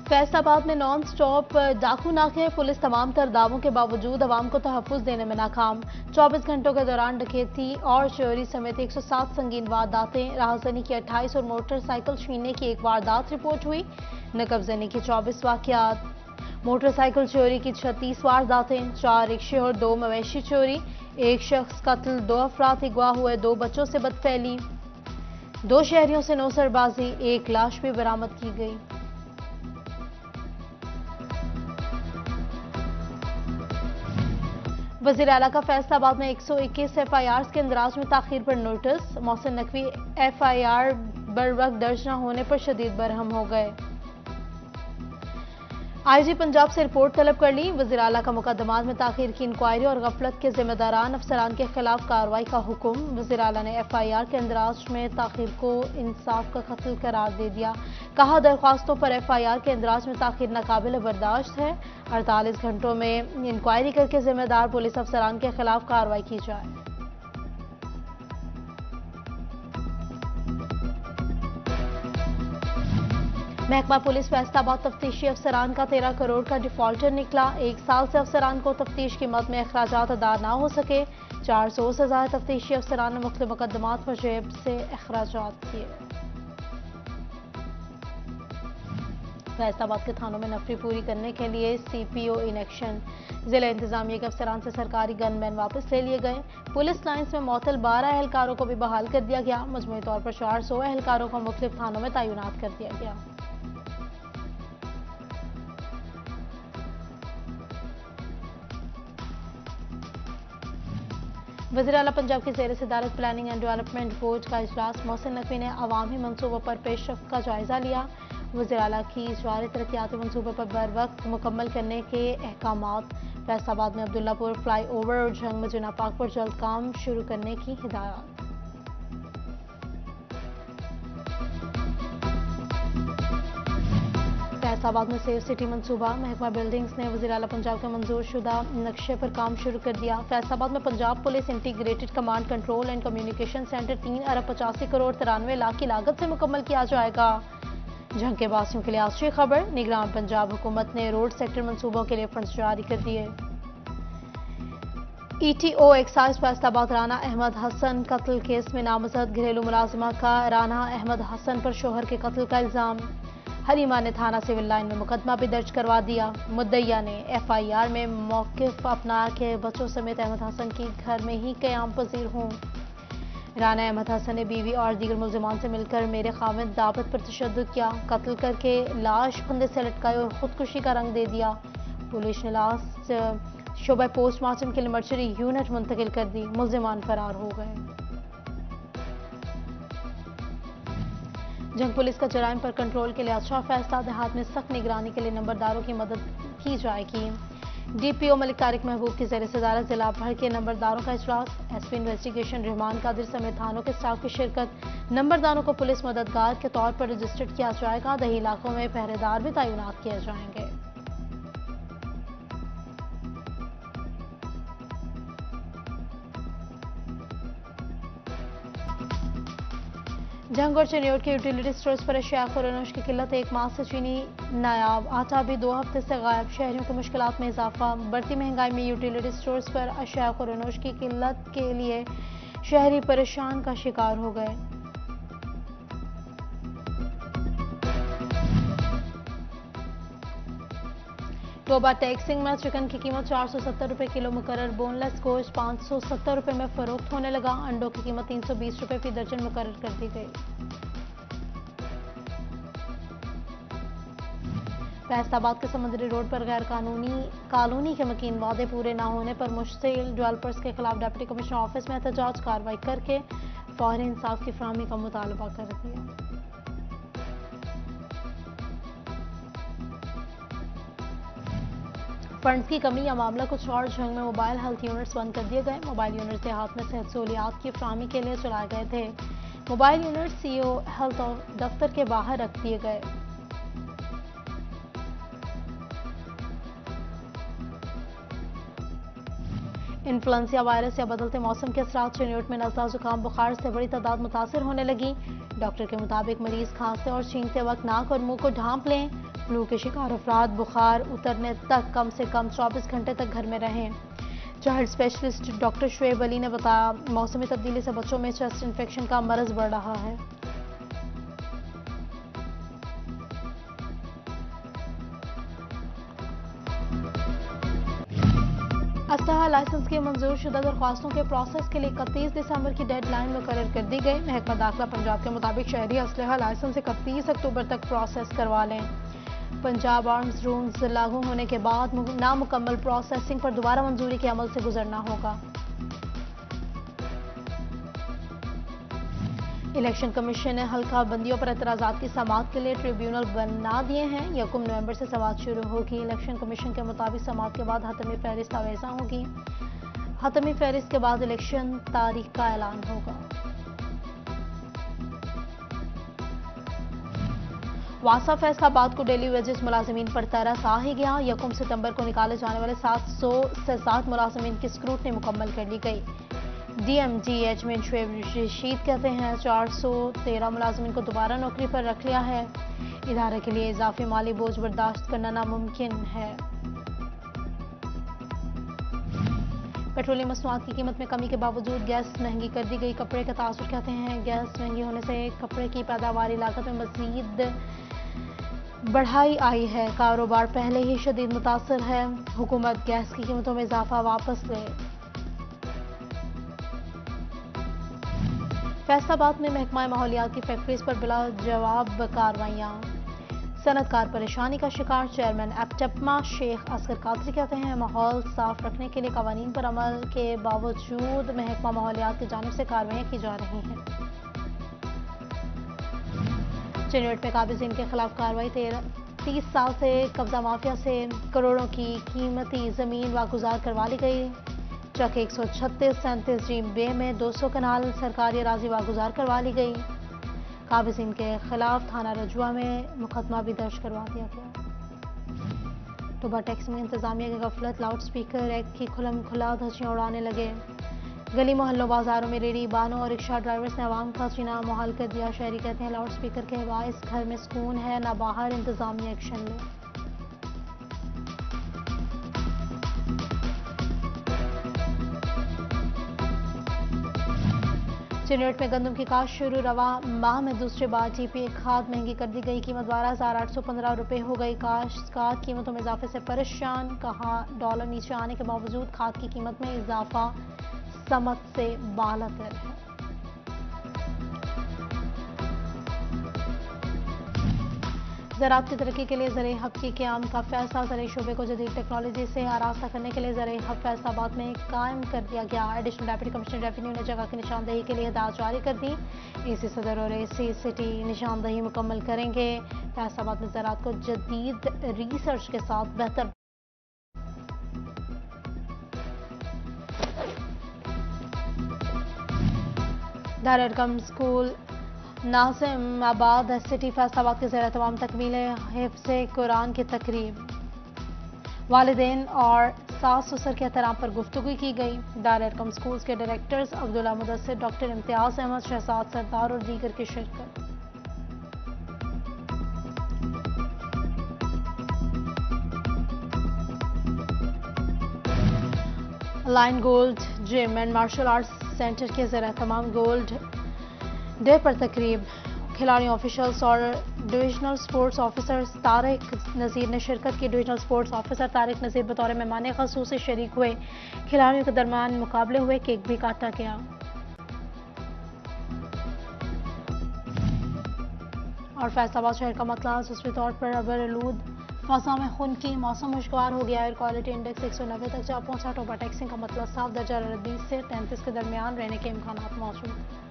फैसलाबाद में non stop डाकू नाके, पुलिस तमाम तर दावों के बावजूद अवाम को तहफ्फुज देने में नाकाम। 24 घंटों के दौरान डकैती और चोरी समेत 107 संगीन वारदातें, राहजनी की 28 और मोटरसाइकिल छीनने की एक वारदात रिपोर्ट हुई। नकबजनी की 24 वाकयात, मोटरसाइकिल चोरी की 36 वारदातें, 4 रिक्शे और 2 मवेशी चोरी, 1 शख्स कत्ल, 2 अफराद अगवा हुए, 2 बच्चों से बदफैली, 2 शहरियों से नौसरबाजी, 1 लाश भी बरामद की गई। वज़ीर आला का फैसलाबाद में 121 FIR के इंदराज में ताखीर पर नोटिस। मोहसिन नकवी FIR बरवक्त दर्ज न होने पर शदीद बरहम हो गए। IG पंजाब से रिपोर्ट तलब कर ली। वज़ीर आला का मुकदमात में ताखीर की इंक्वायरी और गफलत के जिम्मेदारान अफसरान के खिलाफ कार्रवाई का हुक्म। वज़ीर आला ने FIR के इंदराज में ताखीर को इंसाफ का कत्ल करार दे दिया। कहा, दरख्वास्तों पर FIR के इंदराज में ताखीर नाकाबिल बर्दाश्त है। 48 घंटों में इंक्वायरी करके जिम्मेदार पुलिस अफसरान के खिलाफ कार्रवाई की जाए। महकमा पुलिस फैसलाबाद तफ्तीशी अफसरान का 13 करोड़ का डिफॉल्टर निकला। 1 साल से अफसरान को तफ्तीश की मद में अखराजात अदा ना हो सके। 400 से ज्यादा तफ्तीशी अफसरान ने मुख्तलिफ मुकदमात में जेब से अखराजात किए। फैसलाबाद के थानों में नफरी पूरी करने के लिए CPO इन एक्शन। जिला इंतजामिया के अफसरान से सरकारी गनमैन वापस ले लिए गए। पुलिस लाइन्स में मौतल 12 एहलकारों को भी बहाल कर दिया गया। मजमूई तौर पर 400 एहलकारों को मुख्तलिफ थानों में तैनात कर दिया गया। वज़ीर आला पंजाब की ज़ेर सदारत प्लानिंग एंड डेवलपमेंट बोर्ड का इजलास। मोहसिन नकवी ने अवामी मनसूबों पर पेशरफ्त का जायजा लिया। वज़ीर आला की जारी तरक्याती मनसूबों पर बर वक्त मुकम्मल करने के अहकामात। फैसलाबाद में अब्दुल्लापुर फ्लाई ओवर और जंग में जिना पाक पर जल्द काम शुरू करने की हिदायत। फैसलाबाद में सेफ सिटी मंसूबा। महकमा बिल्डिंग्स ने वज़ीर आला पंजाब के मंजूर शुदा नक्शे पर काम शुरू कर दिया। फैसलाबाद में Punjab police integrated command control and communication centre 3 अरब 85 करोड़ 93 लाख की लागत से मुकम्मल किया जाएगा। जंग के बासियों के लिए अच्छी खबर। निगरान पंजाब हुकूमत ने रोड सेक्टर मंसूबों के लिए फंड्स जारी कर दिए। ETO एक्साइज फैसलाबाद राना अहमद हसन कत्ल केस में नामजद। घरेलू मुलाजिमा का राना अहमद हसन पर शोहर के कत्ल का इल्जाम। हरीमा ने थाना सिविल लाइन में मुकदमा भी दर्ज करवा दिया। मुद्दइया ने FIR में मौक़िफ़ अपना के बच्चों समेत अहमद हसन की घर में ही क़याम पजीर हूँ। राना अहमद हसन ने बीवी और दीगर मुल्ज़िमान से मिलकर मेरे खामिद दावत पर तशद्दुद किया, कत्ल करके लाश फंदे से लटकाई और खुदकुशी का रंग दे दिया। पुलिस ने लाश शोबा पोस्टमार्टम के लिए मर्चरी यूनिट मुंतकिल कर दी। मुल्ज़िमान फरार हो गए। जंग पुलिस का जराइम पर कंट्रोल के लिए अच्छा फैसला। देहात में सख्त निगरानी के लिए नंबरदारों की मदद की जाएगी। DPO मलिक तारिक महबूब की ज़ेर सदारत जिला भर के नंबरदारों का इजलास। SP इन्वेस्टिगेशन रहमान कादिर समेत थानों के स्टाफ की शिरकत। नंबरदारों को पुलिस मददगार के तौर पर रजिस्टर्ड किया जाएगा। दही इलाकों में पहरेदार भी तैनात किए जाएंगे। जंग और चिन्योट के यूटिलिटी स्टोर्स पर अशिया खुरानोश की किल्लत। 1 माह से चीनी नायाब आटा भी 2 हफ्ते से गायब। शहरियों की मुश्किलात में इजाफा। बढ़ती महंगाई में यूटिलिटी स्टोर्स पर अशिया खुरानोश की किल्लत के लिए शहरी परेशान का शिकार हो गए। टोबा टैक्सिंग में चिकन की कीमत 470 रुपये किलो मुकर्रर। बोनलेस गोश्त 570 रुपये में फरोख्त होने लगा। अंडों की कीमत 320 रुपये फी दर्जन मुकर्रर कर दी गई। फैसलाबाद के समुद्री रोड पर गैर कानूनी कॉलोनी के मकीन वादे पूरे न होने पर मुश्तिल डेवलपर्स के खिलाफ डिप्टी कमिश्नर ऑफिस में एहतजाज। कार्रवाई करके फौरी इंसाफ की फराहमी का मुतालबा कर दिया। फंड्स की कमी या मामला कुछ और। जंग में मोबाइल हेल्थ यूनिट्स बंद कर दिए गए। मोबाइल यूनिट्स देहात में सेहत सहूलियात की फराहमी के लिए चलाए गए थे। मोबाइल यूनिट CO हेल्थ दफ्तर के बाहर रख दिए गए। इन्फ्लुएंजा वायरस या बदलते मौसम के असरात। चिन्योट में नज़ला जुकाम बुखार से बड़ी तादाद मुतासर होने लगी। डॉक्टर के मुताबिक मरीज खांसते और छींकते वक्त नाक और मुंह को ढांप लें। फ्लू के शिकार अफराद बुखार उतरने तक कम से कम 24 घंटे तक घर में रहें। Child specialist doctor Shoaib Ali ने बताया, मौसमी तब्दीली से बच्चों में चेस्ट इन्फेक्शन का मरज बढ़ रहा है। असलहा लाइसेंस की मंजूर शुदा दरख्वास्तों के प्रोसेस के लिए 31 दिसंबर की डेडलाइन मुकर्रर कर दी गई। महकमा दाखिला पंजाब के मुताबिक शहरी असलहा लाइसेंस 31 अक्टूबर तक प्रोसेस करवा लें। पंजाब आर्म्स रूल्स लागू होने के बाद नामुकम्मल प्रोसेसिंग पर दोबारा मंजूरी के अमल से गुजरना होगा। इलेक्शन कमीशन ने हल्का बंदियों पर एतराज़ात की समाअत के लिए ट्रिब्यूनल बना दिए हैं। 1 नवंबर से समाअत शुरू होगी। इलेक्शन कमीशन के मुताबिक समाअत के बाद हतमी फहरिस्त आवेज़ा होगी। हतमी फहरिस्त के बाद इलेक्शन तारीख का ऐलान होगा। वासा फैसलाबाद को डेली वेजेस मुलाजिमीन पर तरस आ ही गया। 1 सितंबर को निकाले जाने वाले 700 से 7 मुलाजिमीन की स्क्रूटनी मुकम्मल कर ली गई। DMDH में शुएब रशीद कहते हैं, 413 मुलाजिमीन को दोबारा नौकरी पर रख लिया है। इदारे के लिए इजाफी माली बोझ बर्दाश्त करना नामुमकिन है। पेट्रोलियम मसनूआत की कीमत में कमी के बावजूद गैस महंगी कर दी गई। कपड़े का तासुर कहते हैं, गैस महंगी होने से कपड़े की पैदावारी लागत में मजीद बढ़ाई आई है। कारोबार पहले ही शदीद मुतासर है। हुकूमत गैस की कीमतों में इजाफा वापस ले। फैसलाबाद में महकमा माहौलियात की फैक्ट्रीज पर बिला जवाब कार्रवाइयां। सनतकार परेशानी का शिकार। चेयरमैन एप्टपमा शेख असगर कादरी कहते हैं, माहौल साफ रखने के लिए कवानीन पर अमल के बावजूद महकमा माहौलियात की जानिब से कार्रवाइयां की जा रही हैं। चिन्हट में काबिजीन के खिलाफ कार्रवाई। 30 साल से कब्जा माफिया से करोड़ों की कीमती जमीन वागुजार करवा ली गई। चक 136 37 जीम बे में 200 कनाल सरकारी अराजी वागुजार करवा ली गई। काबिजीन के खिलाफ थाना रजुआ में मुकदमा भी दर्ज करवा दिया गया। टोबा टैक्स में इंतजामिया की गफलत। लाउड स्पीकर एक्ट की खुलम खुला धज्जियां उड़ाने लगे। गली मोहल्लों बाजारों में रेडी बानों और रिक्शा ड्राइवर्स ने आवाम का जीना मुहाल कर दिया। शहरी कहते हैं, लाउड स्पीकर के बाइस घर में सुकून है ना बाहर। इंतजामिया एक्शन ले। चिन्हट में गंदम की काश्त शुरू। रवा माह में दूसरी बार TPA खाद महंगी कर दी गई। कीमत 12,815 रुपये हो गई। काश्तकार कीमतों में इजाफे से परेशान। कहा, डॉलर नीचे आने के बावजूद खाद की कीमत में इजाफा समत से बालातर है। ज़राअत की तरक्की के लिए ज़राई हब की क़याम का फैसला। ज़राई शोबे को जदीद टेक्नोलॉजी से आरास्ता करने के लिए ज़राई हब फैसलाबाद में कायम कर दिया गया। एडिशनल डेप्यूटी कमिश्नर रेवेन्यू ने जगह की निशानदही के लिए हिदायत जारी कर दी। AC सदर और AC सिटी निशानदही मुकम्मल करेंगे। फैसलाबाद में ज़राअत को जदीद रिसर्च के साथ बेहतर दारुल स्कूल नाज़िमाबाद सिटी फैसलाबाद के ज़ेर तमाम तकमील हिफ्ज़े कुरान की तकरीब। वालिदैन और सास ससुर के एहतराम पर गुफ्तगू की गई। दारुल स्कूल्स के डायरेक्टर्स अब्दुल्ला मुदस्सिर, डॉक्टर इम्तियाज अहमद, शहजाद सरदार और दीगर की शिरकत। Line gold gym and martial arts centre के ज़ेर तमाम गोल्ड डे पर तकरीब। खिलाड़ियों, ऑफिशियल्स और डिविजनल स्पोर्ट्स ऑफिसर तारिक नज़ीर ने शिरकत की। डिविजनल स्पोर्ट्स ऑफिसर तारिक नज़ीर बतौर मेहमान ख़ुसूस से शरीक हुए। खिलाड़ियों के दरमियान मुकाबले हुए, केक भी काटा गया। और फैसलाबाद शहर का मतला जुज़वी तौर पर अबरआलूद फ़ज़ा में खून की मौसम खुशगवार हो गया। एयर क्वालिटी इंडेक्स 190 तक जा पहुंचा। टोबा टैक्सिंग का मतलब साफ दर्जा 20 से 33 के दरमियान रहने के इम्कान मौजूद।